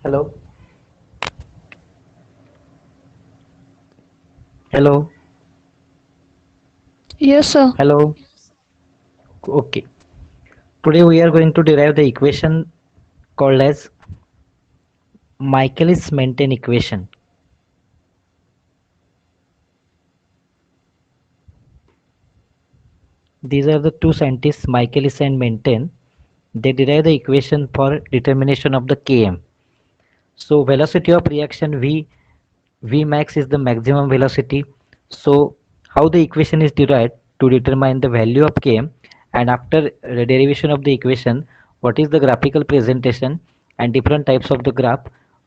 Hello, hello, Yes, sir. hello. Okay. Today we are going to derive the equation called as Michaelis-Menten equation. These are the two scientists, Michaelis and Menten. They derive the equation for determination of the Km. So velocity of reaction V max is the maximum velocity. So how the equation is derived to determine the value of Km, and after derivation of the equation, what is the graphical presentation and different types of the graph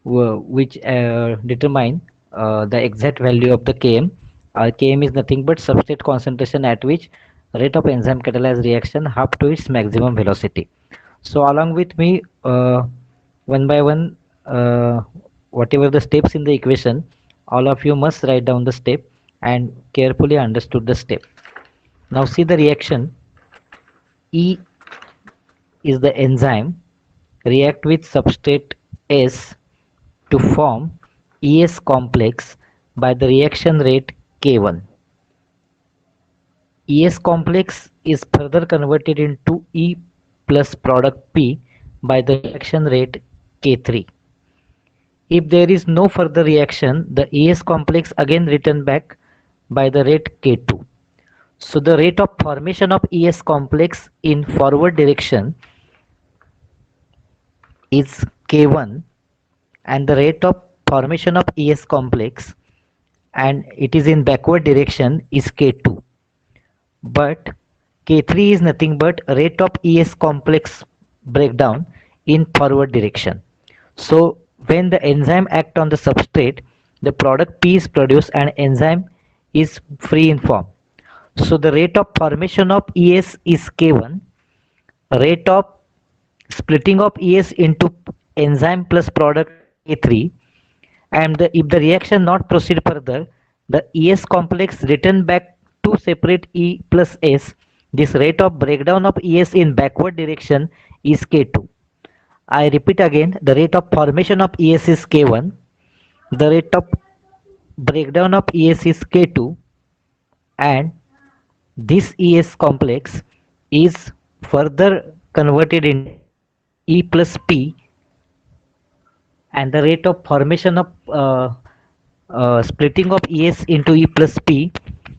which determine the exact value of the Km. Km is nothing but substrate concentration at which rate of enzyme catalyzed reaction up to its maximum velocity. So along with me, one by one, whatever the steps in the equation, all of you must write down the step and carefully understood the step. Now see the reaction. E is the enzyme react with substrate S to form ES complex by the reaction rate K1. ES complex is further converted into E plus product P by the reaction rate K3. If there is no further reaction, the ES complex again return back by the rate K2. So the rate of formation of ES complex in forward direction is K1, and the rate of formation of ES complex and it is in backward direction is K2. But K3 is nothing but rate of ES complex breakdown in forward direction. So when the enzyme act on the substrate, the product P is produced and enzyme is free in form. So the rate of formation of ES is K1, rate of splitting of ES into enzyme plus product K3, and if the reaction not proceed further, the ES complex return back to separate E plus S. This rate of breakdown of ES in backward direction is K2. I repeat again, the rate of formation of ES is K1, the rate of breakdown of ES is K2, and this ES complex is further converted into E plus P, and the rate of formation of splitting of ES into E plus P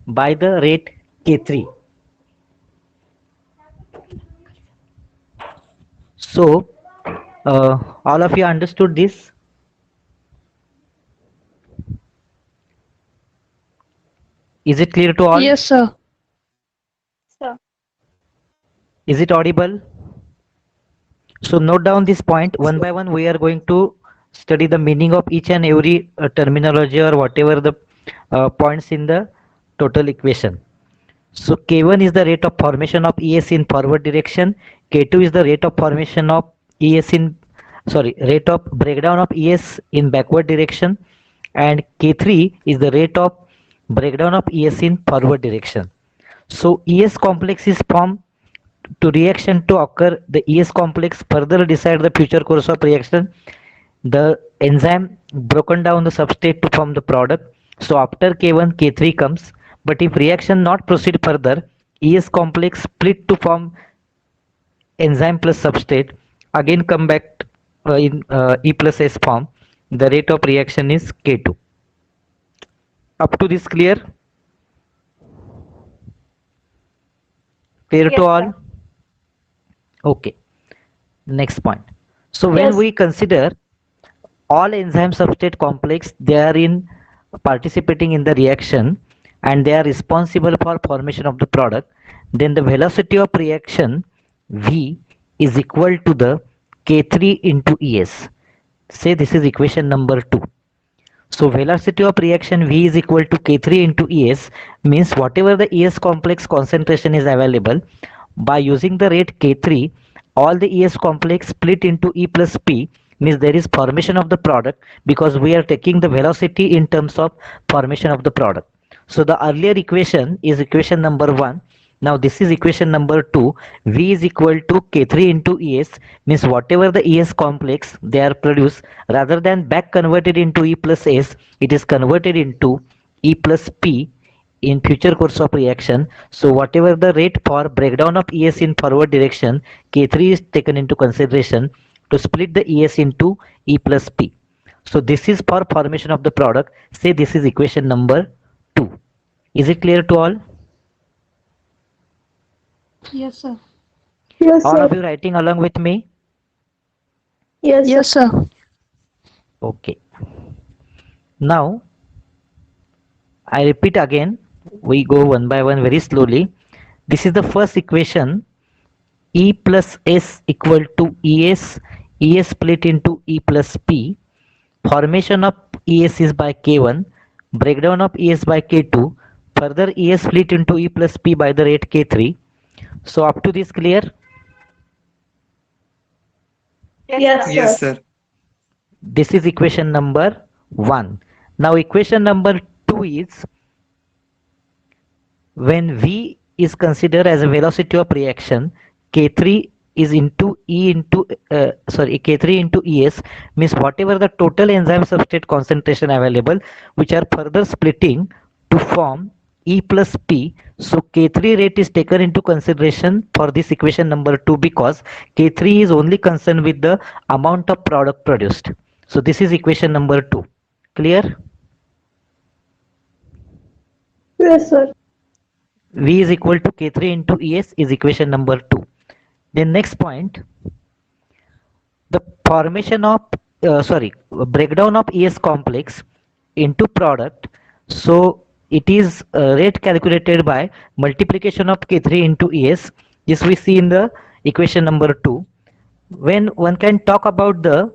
by the rate K3. So all of you understood this? Is it clear to all? Yes, sir. Sir. Is it audible? So note down this point. One by one we are going to study the meaning of each and every terminology or whatever the points in the total equation. So K1 is the rate of formation of ES in forward direction. K2 is the rate of formation of ES in, sorry, rate of breakdown of ES in backward direction, and K3 is the rate of breakdown of ES in forward direction. So ES complex is formed to reaction to occur. The ES complex further decide the future course of reaction. The enzyme broken down the substrate to form the product. So after K1, K3 comes. But if reaction not proceed further, ES complex split to form enzyme plus substrate. Again come back in E plus S form. The rate of reaction is K2. Up to this clear? Clear to Yes, all? sir. Okay. Next point. So when Yes. we consider all enzyme substrate complex, they are in participating in the reaction and they are responsible for formation of the product, then the velocity of reaction V is equal to the K3 into ES. Say this is equation number 2. So velocity of reaction V is equal to K3 into ES, means whatever the ES complex concentration is available, by using the rate K3, all the ES complex split into E plus P, means there is formation of the product because we are taking the velocity in terms of formation of the product. So the earlier equation is equation number 1. Now this is equation number 2. V is equal to K3 into ES, means whatever the ES complex they are produced, rather than back converted into E plus S, it is converted into E plus P in future course of reaction. So whatever the rate for breakdown of ES in forward direction, K3 is taken into consideration to split the ES into E plus P. So this is for formation of the product. Say this is equation number 2. Is it clear to all? Yes, sir. Yes, All of sir. you writing along with me? Yes, Yes, sir. sir. Okay. Now I repeat again. We go one by one very slowly. This is the first equation. E plus S equal to ES. ES split into E plus P. Formation of ES is by K1. Breakdown of ES by K2. Further ES split into E plus P by the rate K3. So up to this clear? Yes, Yes, sir. sir. This is equation number 1. Now equation number 2 is when V is considered as a velocity of reaction, K3 is into E into K3 into ES, means whatever the total enzyme substrate concentration available, which are further splitting to form E plus P. So K3 rate is taken into consideration for this equation number 2 because K3 is only concerned with the amount of product produced. So this is equation number 2. Clear? Yes, sir. V is equal to K3 into ES is equation number 2. Then next point, the formation of breakdown of ES complex into product. So it is rate calculated by multiplication of K3 into ES. This we see in the equation number 2. When one can talk about the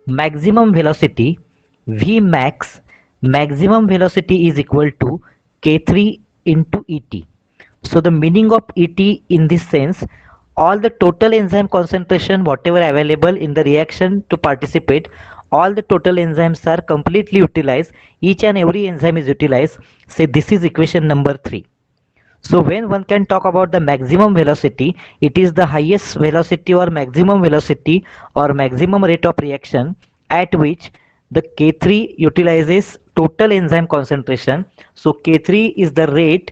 maximum velocity, V max, maximum velocity is equal to K3 into ET. So the meaning of ET in this sense, all the total enzyme concentration whatever available in the reaction to participate, all the total enzymes are completely utilized, each and every enzyme is utilized. Say this is equation number 3. So when one can talk about the maximum velocity, it is the highest velocity or maximum velocity or maximum rate of reaction at which the K3 utilizes total enzyme concentration. So K3 is the rate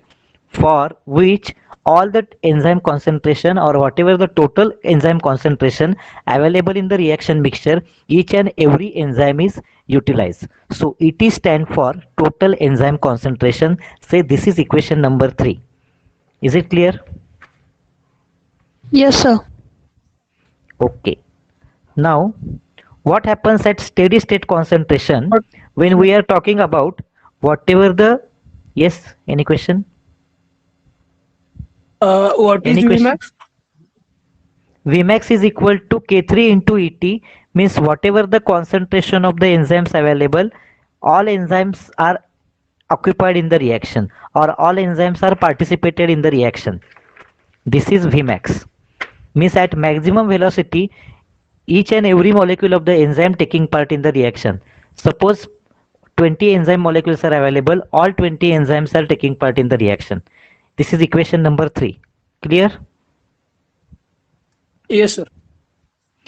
for which all the enzyme concentration or whatever the total enzyme concentration available in the reaction mixture, each and every enzyme is utilized. So it is stand for total enzyme concentration. Say this is equation number 3. Is it clear? Yes, sir. Okay. Now, what happens at steady state concentration But- when we are talking about whatever the, yes, any question? What is Any question? Vmax? Vmax is equal to K3 into ET, means whatever the concentration of the enzymes available, all enzymes are occupied in the reaction or all enzymes are participated in the reaction. This is Vmax. Means at maximum velocity, each and every molecule of the enzyme taking part in the reaction. Suppose 20 enzyme molecules are available, all 20 enzymes are taking part in the reaction. This is equation number 3. Clear? Yes, sir.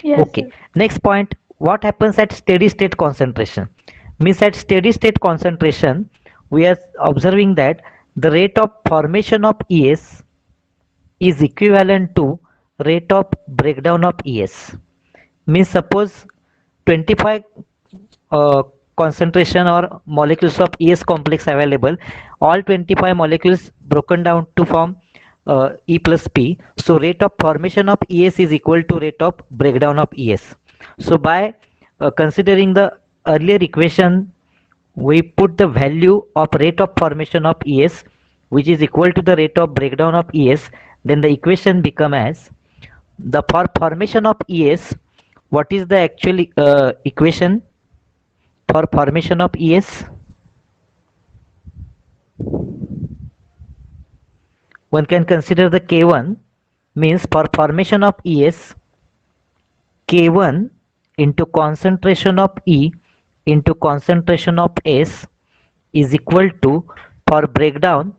Yes, Okay. sir. Next point, what happens at steady state concentration? Means at steady state concentration, we are observing that the rate of formation of ES is equivalent to rate of breakdown of ES. Means suppose 25 uh, concentration or molecules of ES complex available, all 25 molecules broken down to form E plus P. So rate of formation of ES is equal to rate of breakdown of ES. So by considering the earlier equation, we put the value of rate of formation of ES which is equal to the rate of breakdown of ES, then the equation become as the for formation of ES, what is the actual equation for formation of ES? One can consider the K1 means for formation of ES, K1 into concentration of E into concentration of S is equal to for breakdown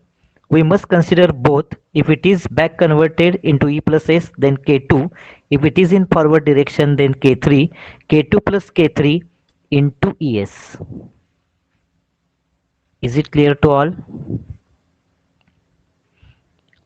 we must consider both. If it is back converted into E plus S, then K2. If it is in forward direction, then K3. K2 plus K3 into ES. Is it clear to all?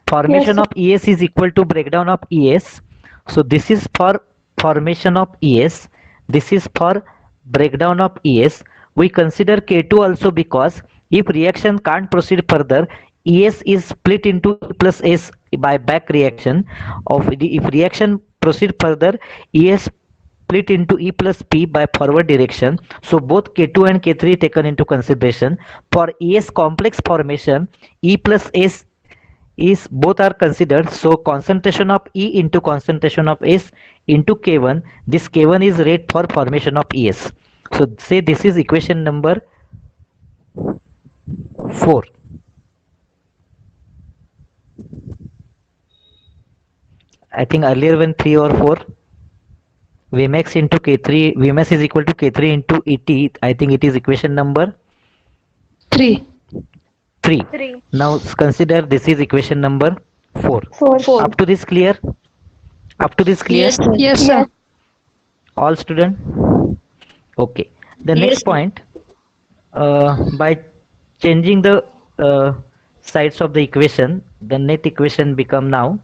Formation sir. of ES is equal to breakdown of ES. So this is for formation of ES. This is for breakdown of ES. We consider K2 also because if reaction can't proceed further, ES is split into E plus S by back reaction. If reaction proceed further, ES split into E plus P by forward direction. So both K2 and K3 taken into consideration. For ES complex formation, E plus S is both are considered. So concentration of E into concentration of S into K1. This K1 is rate for formation of ES. So say this is equation number 4. I think earlier when 3 or 4. Vmax into K3, Vmax is equal to K3 into ET. I think it is equation number 3. 3. 3. Now consider this is equation number 4. 4. Up to this clear? Up to this clear? Yes, sir. Yes, sir. All student? Okay. The Yes, next sir. point, by changing the sides of the equation, the net equation become now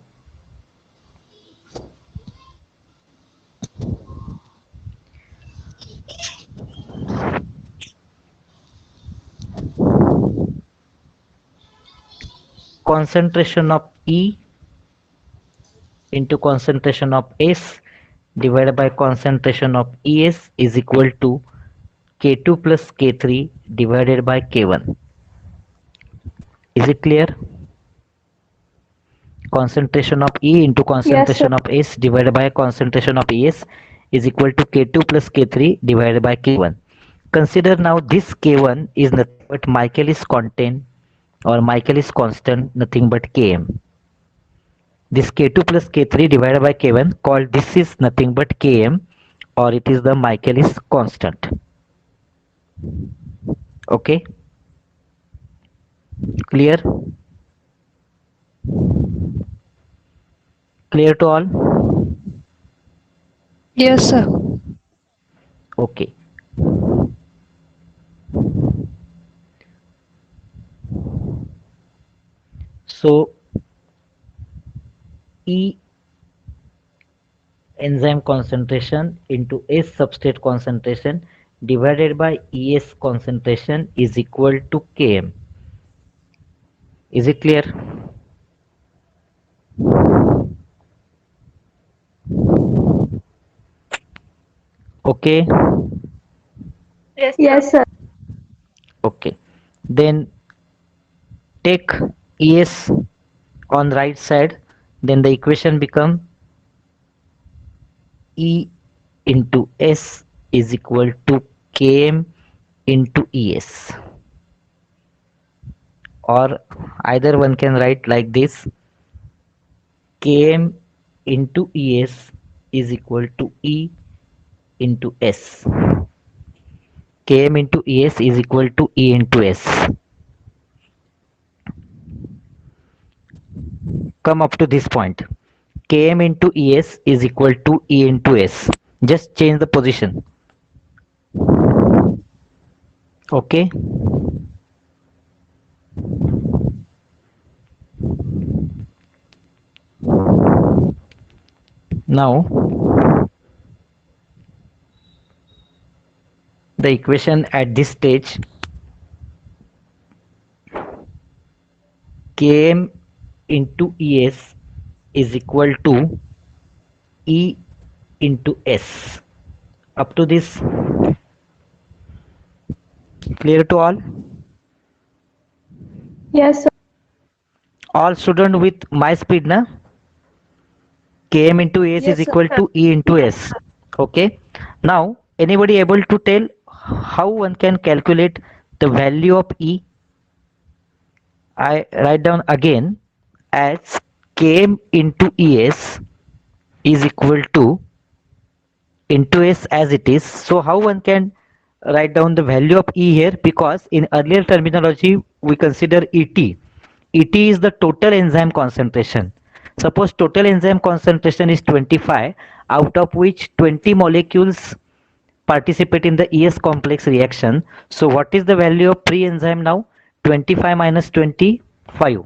concentration of E into concentration of S divided by concentration of ES is equal to K2 plus K3 divided by K1. Is it clear? Concentration of E into concentration of S divided by concentration of ES is equal to K2 plus K3 divided by K1. Consider now this K1 is nothing but Michaelis content or Michaelis constant, nothing but Km. This K2 plus K3 divided by K1 called this is nothing but Km, or it is the Michaelis constant. Okay, clear? Clear to all? Yes, sir. Okay. So E enzyme concentration into S substrate concentration divided by ES concentration is equal to Km. Is it clear? Okay. Yes, sir. Okay. Then take ES on right side, then the equation become E into S is equal to Km into ES, or either one can write like this: Km into ES is equal to E into S. Km into ES is equal to E into S. Come up to this point. Km into ES is equal to E into S. Just change the position. Okay. Now the equation at this stage, Km into ES is equal to E into S. Up to this clear to all? Yes, sir. All student with my speed na? Km into S Yes, is equal to E into S. Okay. Now anybody able to tell how one can calculate the value of E? I write down again as Km into ES is equal to into S as it is. So how one can write down the value of E here, because in earlier terminology we consider ET. ET is the total enzyme concentration. Suppose total enzyme concentration is 25, out of which 20 molecules participate in the ES complex reaction. So what is the value of pre-enzyme now? 25 minus 25.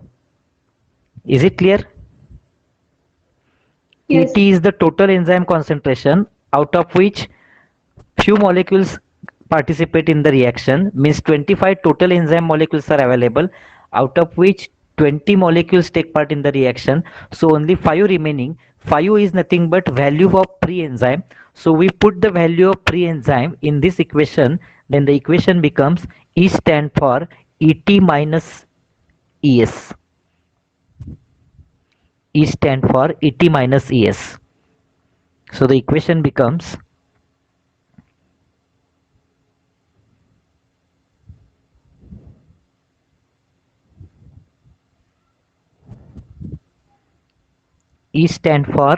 Is it clear? Yes. ET is the total enzyme concentration, out of which few molecules participate in the reaction, means 25 total enzyme molecules are available, out of which 20 molecules take part in the reaction, so only 5 remaining. 5 is nothing but value of pre-enzyme, so we put the value of pre-enzyme in this equation, then the equation becomes E stand for ET minus ES. E stand for ET minus ES. So the equation becomes E stand for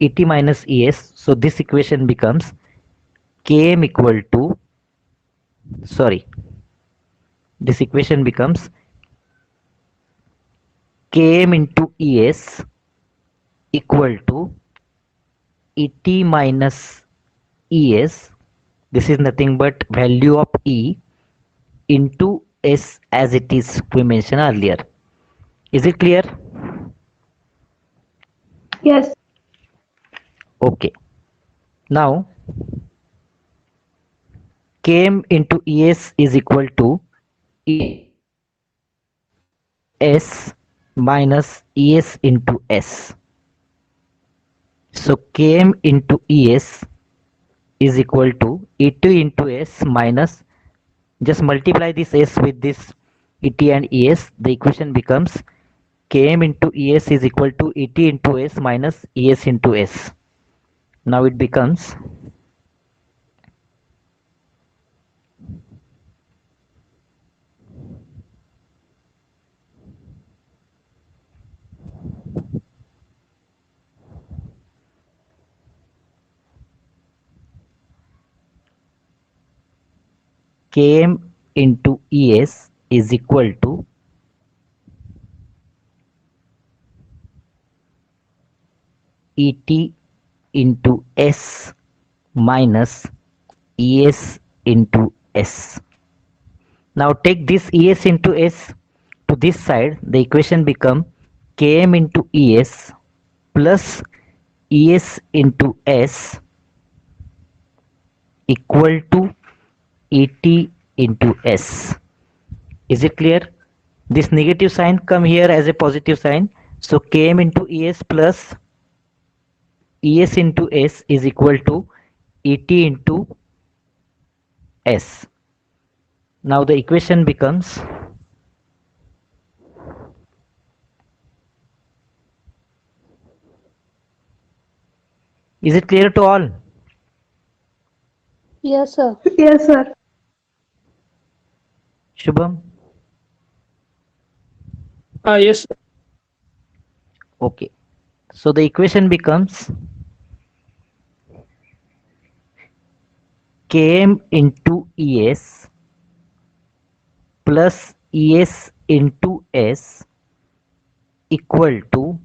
ET minus ES. So this equation becomes Km equal to, sorry, this equation becomes Km into ES equal to ET minus ES. This is nothing but value of E into S as it is we mentioned earlier. Is it clear? Yes. Okay. Now Km into ES is equal to ES minus ES into S. So Km into ES is equal to E2 into S minus, just multiply this S with this ET and ES, the equation becomes Km into ES is equal to ET into S minus ES into S. Now it becomes Km into ES is equal to ET into S minus ES into S. Now take this ES into S to this side, the equation become Km into ES plus ES into S equal to ET into S. Is it clear? This negative sign come here as a positive sign. So Km into ES plus ES into S is equal to ET into S. Now the equation becomes, is it clear to all? Yes, sir. Yes, sir. Shubham? Yes, sir. Okay. So the equation becomes Km into ES plus ES into S equal to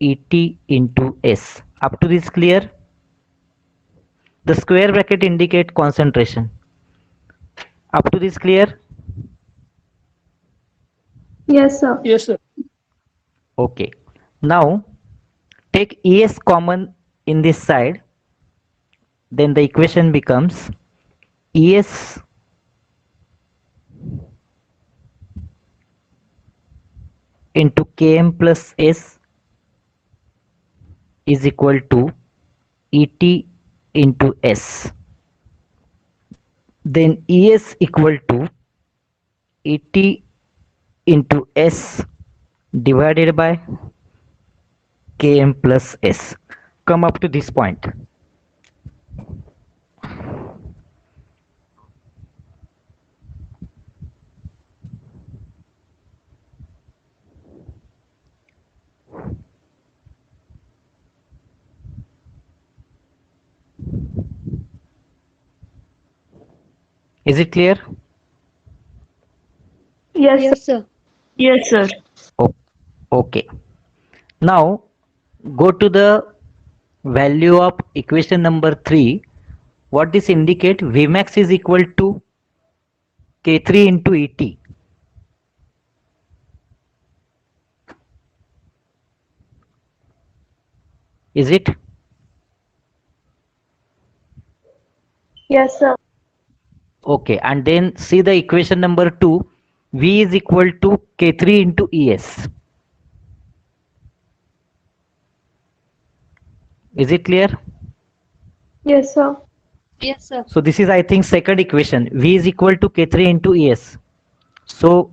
ET into S. Up to this clear? The square bracket indicate concentration. Up to this clear? Yes, sir. Yes, sir. Okay. Now take ES common in this side, then the equation becomes ES into Km plus S is equal to ET into S. Then ES equal to ET into S divided by Km plus S. Come up to this point. Is it clear? Yes, sir. Yes, sir. Yes, sir. O- okay. Now go to the value of equation number 3. What this indicate? Vmax is equal to K3 into ET. Is it? Yes, sir. Okay. And then see the equation number 2. V is equal to K3 into ES. Is it clear? Yes, sir. Yes, sir. So this is, I think, second equation. V is equal to K3 into ES. So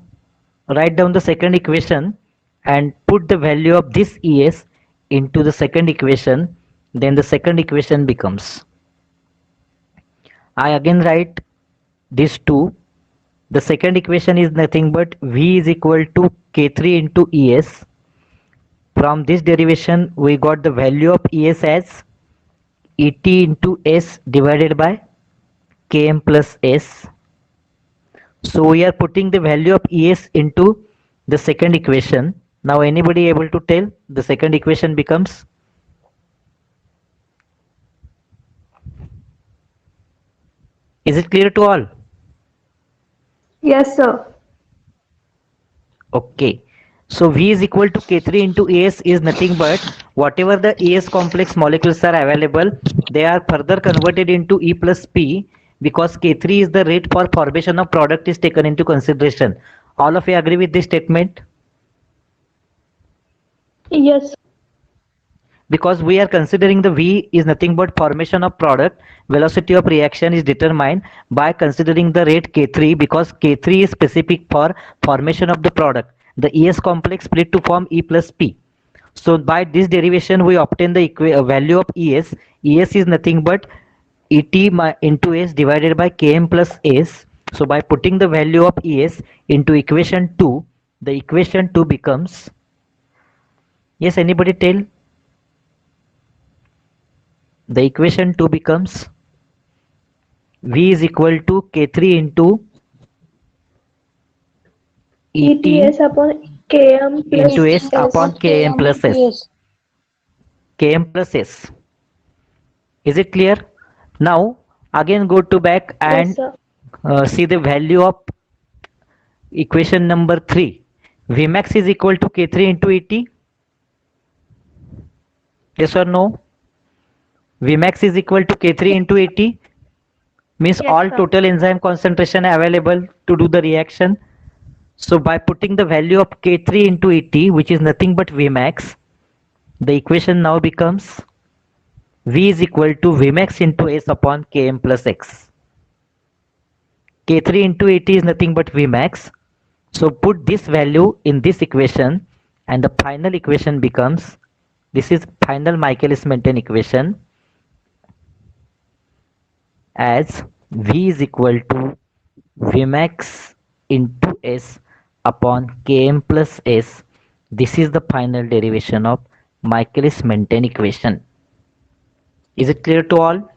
write down the second equation and put the value of this ES into the second equation. Then the second equation becomes, I again write these two. The second equation is nothing but V is equal to K3 into ES. From this derivation, we got the value of ES as ET into S divided by Km plus S. So we are putting the value of ES into the second equation. Now anybody able to tell the second equation becomes? Is it clear to all? Yes, sir. Okay. So V is equal to K3 into AS is nothing but whatever the AS complex molecules are available, they are further converted into E plus P because K3 is the rate for formation of product is taken into consideration. All of you agree with this statement? Yes. Because we are considering the V is nothing but formation of product, velocity of reaction is determined by considering the rate K3 because K3 is specific for formation of the product. The ES complex split to form E plus P. So by this derivation we obtain the value of ES. ES is nothing but ET into S divided by Km plus S. So by putting the value of ES into equation 2, the equation 2 becomes, yes, anybody tell? The equation 2 becomes V is equal to K3 into ET ETS upon KM plus into S S. upon Km plus S. Km plus S. Is it clear? Now again go to back Yes, and sir. see the value of equation number 3. Vmax is equal to K3 into ET. Yes or no? Vmax is equal to K3 into ET means Yes, all sir. total enzyme concentration available to do the reaction. So by putting the value of K3 into ET, which is nothing but Vmax, the equation now becomes V is equal to Vmax into S upon Km plus X. K3 into ET is nothing but Vmax. So put this value in this equation and the final equation becomes, this is final Michaelis-Menten equation as V is equal to Vmax into S upon Km plus S. This is the final derivation of Michaelis-Menten equation. Is it clear to all?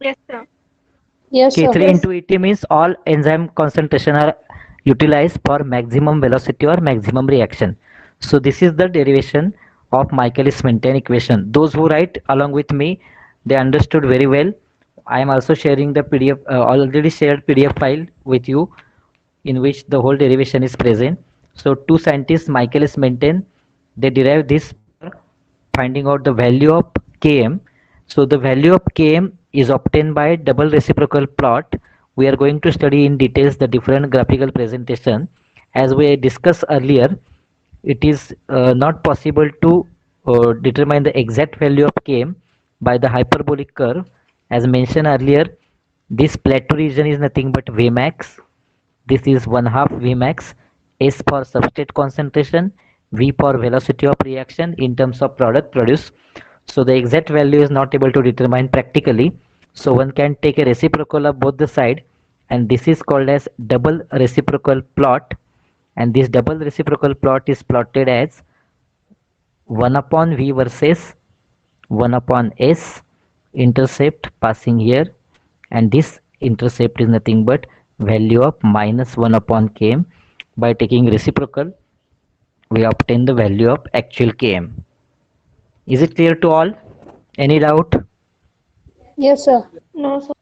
Yes, sir. Yes, sir. K3 into ET means all enzyme concentration are utilized for maximum velocity or maximum reaction. So this is the derivation of Michaelis-Menten equation. Those who write along with me, they understood very well. I am also sharing the PDF, already shared PDF file with you in which the whole derivation is present. So two scientists, Michaelis-Menten, they derive this for finding out the value of Km. So the value of Km is obtained by double reciprocal plot. We are going to study in details the different graphical presentation. As we discussed earlier, it is not possible to determine the exact value of Km by the hyperbolic curve. As mentioned earlier, this plateau region is nothing but Vmax. This is 1/2 Vmax. S for substrate concentration, V for velocity of reaction in terms of product produced. So the exact value is not able to determine practically. So one can take a reciprocal of both the side, and this is called as double reciprocal plot. And this double reciprocal plot is plotted as 1 upon V versus 1 upon S, intercept passing here, and this intercept is nothing but value of minus 1 upon km. By taking reciprocal, we obtain the value of actual km. Is it clear to all? Any doubt? Yes, sir. No, sir.